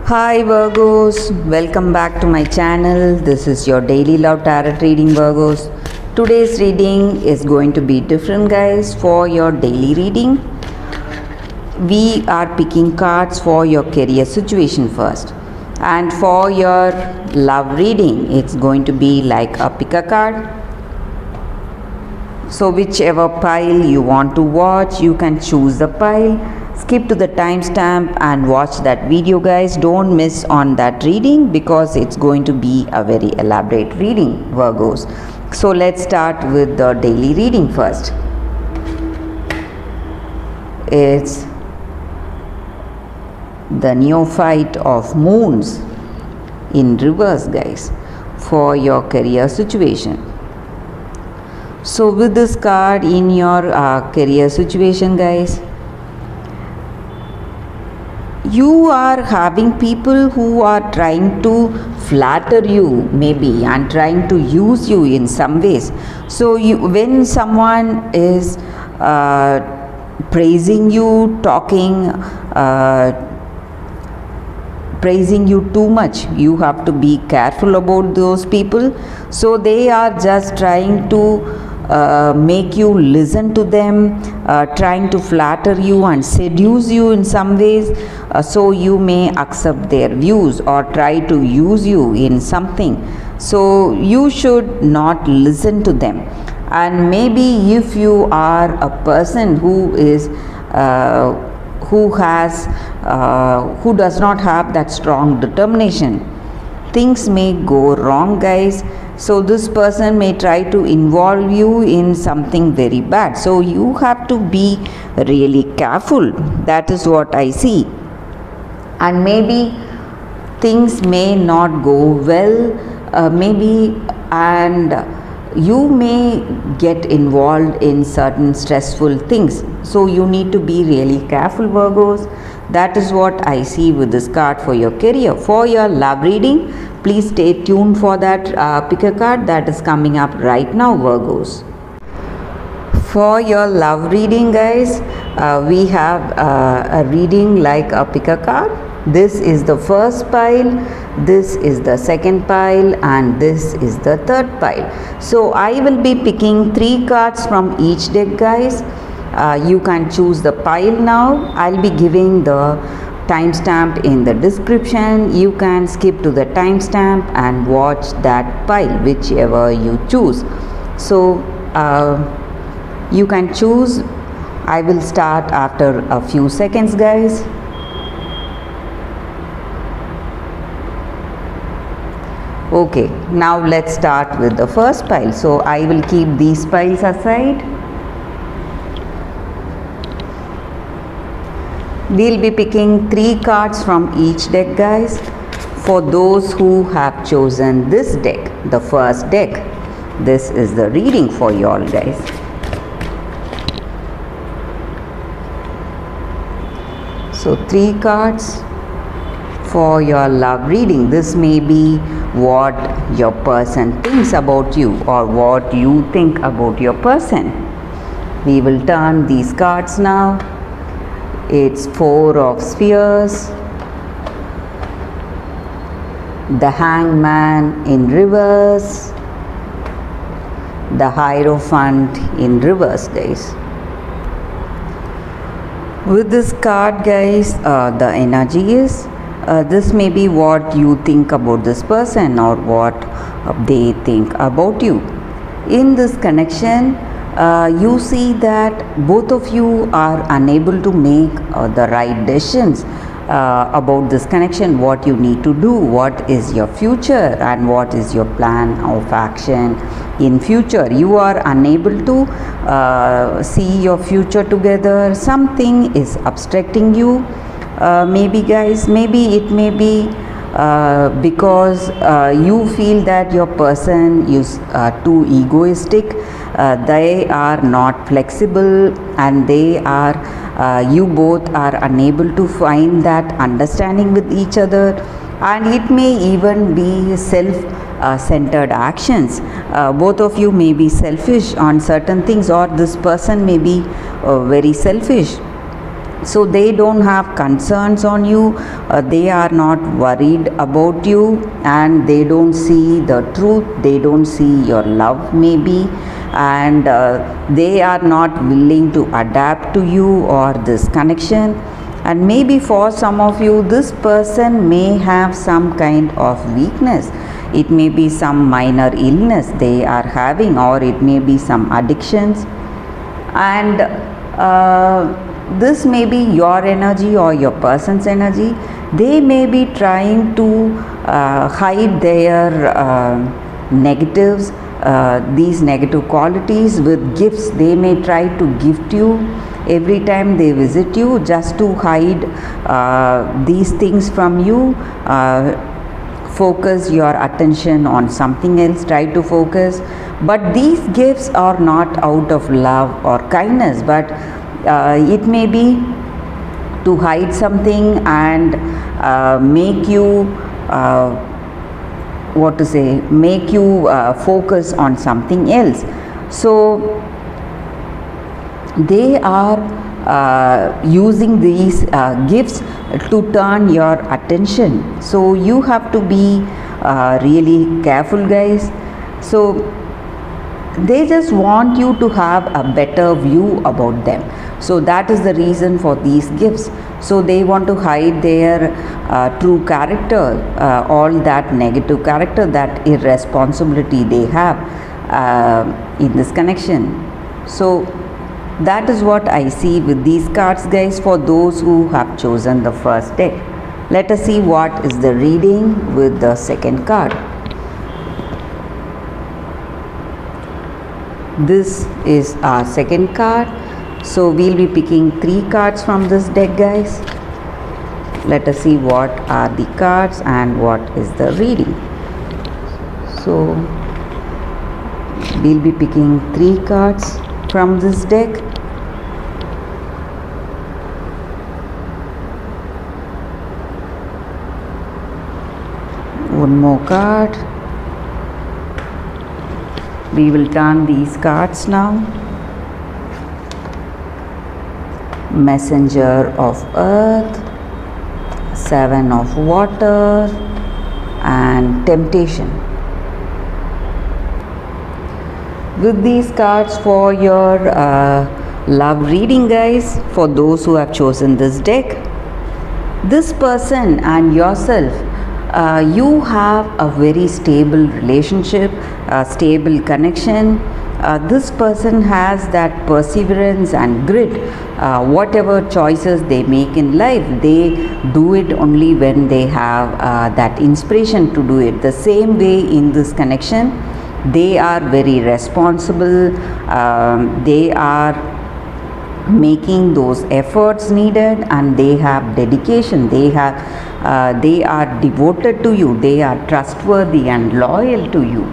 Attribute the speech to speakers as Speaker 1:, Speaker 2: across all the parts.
Speaker 1: Hi Virgos, welcome back to my channel. This is your daily love tarot reading, Virgos. Today's reading is going to be different, guys. For your daily reading, we are picking cards for your career situation first, and for your love reading, it's going to be like a pick a card. So whichever pile you want to watch, you can choose the pile. Skip to the timestamp and watch that video, guys. Don't miss on that reading because it's going to be a very elaborate reading, Virgos. So let's start with the daily reading first. It's the neophyte of moons in reverse, guys, for your career situation. So with this card in your career situation, guys, you are having people who are trying to flatter you maybe and trying to use you in some ways. So when someone is praising you, praising you too much, you have to be careful about those people. So they are just trying to make you listen to them, trying to flatter you and seduce you in some ways, so you may accept their views or try to use you in something. So you should not listen to them. And maybe if you are a person who is who does not have that strong determination, things may go wrong, guys. So this person may try to involve you in something very bad. So you have to be really careful. That is what I see. And maybe things may not go well, and you may get involved in certain stressful things. So you need to be really careful, Virgos. That is what I see with this card for your career. For your love reading, please stay tuned for that pick a card that is coming up right now, Virgos. For your love reading, guys, we have a reading like a pick a card. This is the first pile, this is the second pile, and this is the third pile. So I will be picking 3 cards from each deck, guys. You can choose the pile now. I'll be giving the timestamp in the description. You can skip to the timestamp and watch that pile, whichever you choose. So you can choose. I will start after a few seconds, guys. Okay, now let's start with the first pile. So I will keep these piles aside. We'll be picking 3 cards from each deck, guys. For those who have chosen this deck, the first deck, this is the reading for you all, guys. So 3 cards for your love reading. This may be what your person thinks about you or what you think about your person. We will turn these cards now. It's 4 of Spheres, the Hangman in reverse, the Hierophant in reverse, guys. With this card, guys, the energy is this may be what you think about this person or what they think about you. In this connection, you see that both of you are unable to make the right decisions about this connection, what you need to do, what is your future and what is your plan of action in future. You are unable to see your future together. Something is obstructing you. Maybe, guys, maybe it may be because you feel that your person is too egoistic. They are not flexible, and you both are unable to find that understanding with each other. And it may even be self-centered actions. Both of you may be selfish on certain things, or this person may be very selfish. so they don't have concerns on you, they are not worried about you, and they don't see the truth, they don't see your love maybe, and they are not willing to adapt to you or this connection. And maybe for some of you, this person may have some kind of weakness. It may be some minor illness they are having, or it may be some addictions, and this may be your energy or your person's energy. They may be trying to hide their negatives, these negative qualities with gifts. They may try to gift you every time they visit you, just to hide these things from you. Focus your attention on something else, try to focus, but these gifts are not out of love or kindness, but it may be to hide something and make you make you focus on something else. So they are using these gifts to turn your attention, so you have to be really careful, guys. So they just want you to have a better view about them, so that is the reason for these gifts. So they want to hide their true character, all that negative character, that irresponsibility they have in this connection. So that is what I see with these cards, guys, for those who have chosen the first deck. Let us see what is the reading with the second card. This is our second card. So we'll be picking 3 cards from this deck, guys. Let us see what are the cards and what is the reading. So we'll be picking 3 cards from this deck. One more card. We will turn these cards now. Messenger of Earth, 7 of Water, and Temptation. With these cards for your love reading, guys, for those who have chosen this deck, this person and yourself, you have a very stable relationship, a stable connection. This person has that perseverance and grit. Whatever choices they make in life, they do it only when they have that inspiration to do it. The same way in this connection, they are very responsible. They are making those efforts needed, and they have dedication. They are devoted to you. They are trustworthy and loyal to you.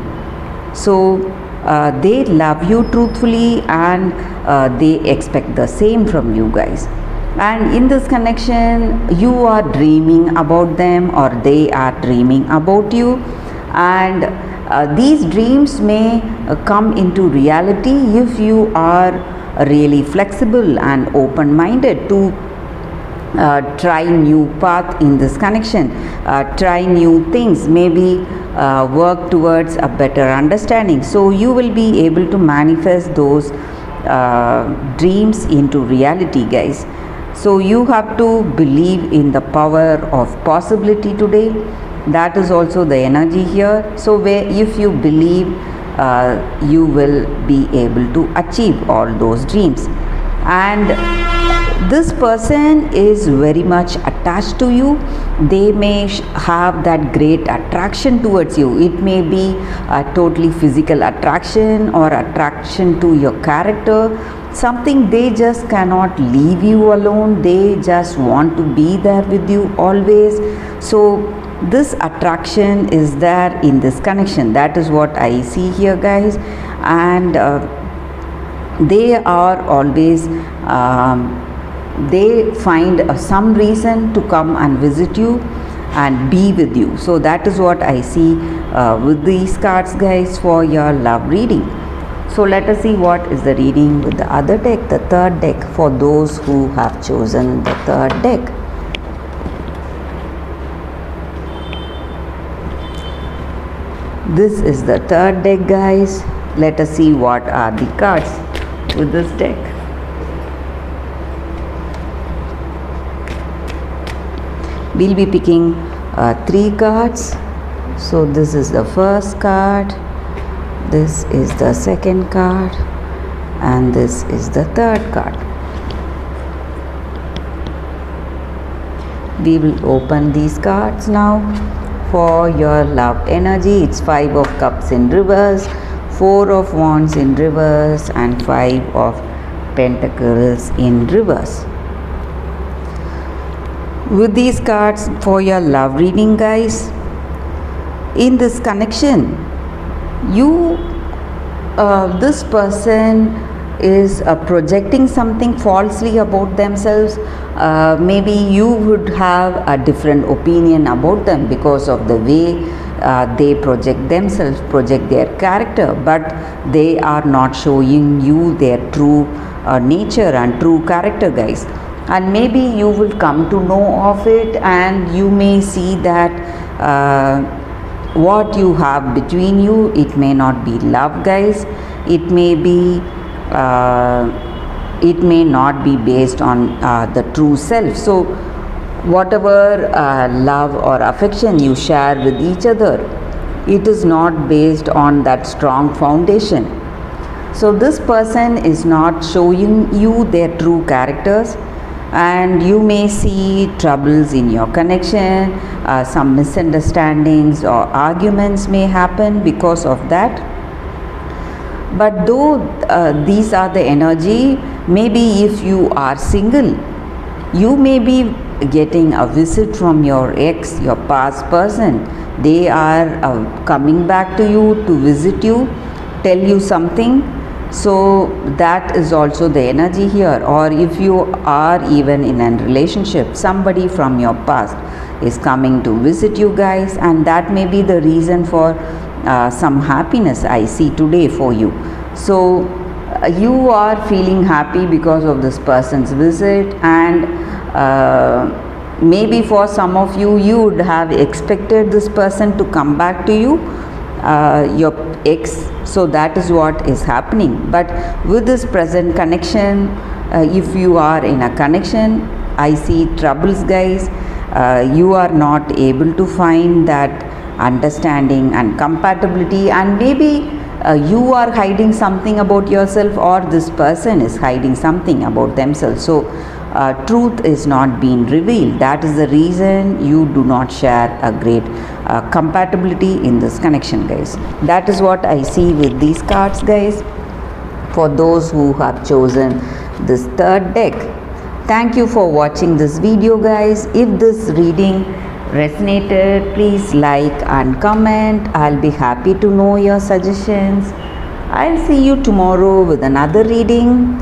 Speaker 1: So they love you truthfully, and they expect the same from you, guys. And in this connection, you are dreaming about them, or they are dreaming about you, and these dreams may come into reality if you are really flexible and open-minded to try new path in this connection, try new things, maybe work towards a better understanding. So you will be able to manifest those dreams into reality, guys. So you have to believe in the power of possibility today. That is also the energy here. So if you believe, you will be able to achieve all those dreams. And this person is very much attached to you. They may have that great attraction towards you. It may be a totally physical attraction or attraction to your character, something. They just cannot leave you alone. They just want to be there with you always. So this attraction is there in this connection. That is what I see here, guys. And they are always they find some reason to come and visit you and be with you. So that is what I see with these cards, guys, for your love reading. So let us see what is the reading with the other deck, the third deck, for those who have chosen the third deck. This is the third deck, guys. Let us see what are the cards with this deck. We'll be picking 3 cards. So this is the first card, this is the second card, and this is the third card. We will open these cards now. For your love energy, it's 5 of cups in reverse, 4 of wands in reverse, and 5 of pentacles in reverse. With these cards for your love reading, guys, in this connection, this person is projecting something falsely about themselves. Maybe you would have a different opinion about them because of the way they project themselves, project their character, but they are not showing you their true nature and true character, guys. And maybe you will come to know of it, and you may see that what you have between you, it may not be love, guys. It may not be based on the true self. So whatever love or affection you share with each other, it is not based on that strong foundation. So this person is not showing you their true characters, and you may see troubles in your connection. Some misunderstandings or arguments may happen because of that. But though these are the energy, maybe if you are single, you may be getting a visit from your ex, your past person. They are coming back to you to visit you, tell you something. So that is also the energy here. Or if you are even in a relationship, somebody from your past is coming to visit you, guys, and that may be the reason for some happiness I see today for you. So you are feeling happy because of this person's visit, and maybe for some of you, you would have expected this person to come back to you, your ex. So that is what is happening. But with this present connection, if you are in a connection, I see troubles, guys. You are not able to find that understanding and compatibility, and maybe you are hiding something about yourself, or this person is hiding something about themselves. So truth is not being revealed. That is the reason you do not share a great compatibility in this connection, guys. That is what I see with these cards, guys, for those who have chosen this third deck. Thank you for watching this video, guys. If this reading resonated, please like and comment. I'll be happy to know your suggestions. I'll see you tomorrow with another reading.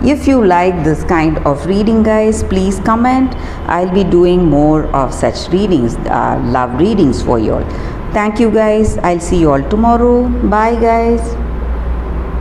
Speaker 1: If you like this kind of reading, guys, please comment. I'll be doing more of such readings, love readings for you all. Thank you, guys. I'll see you all tomorrow. Bye, guys.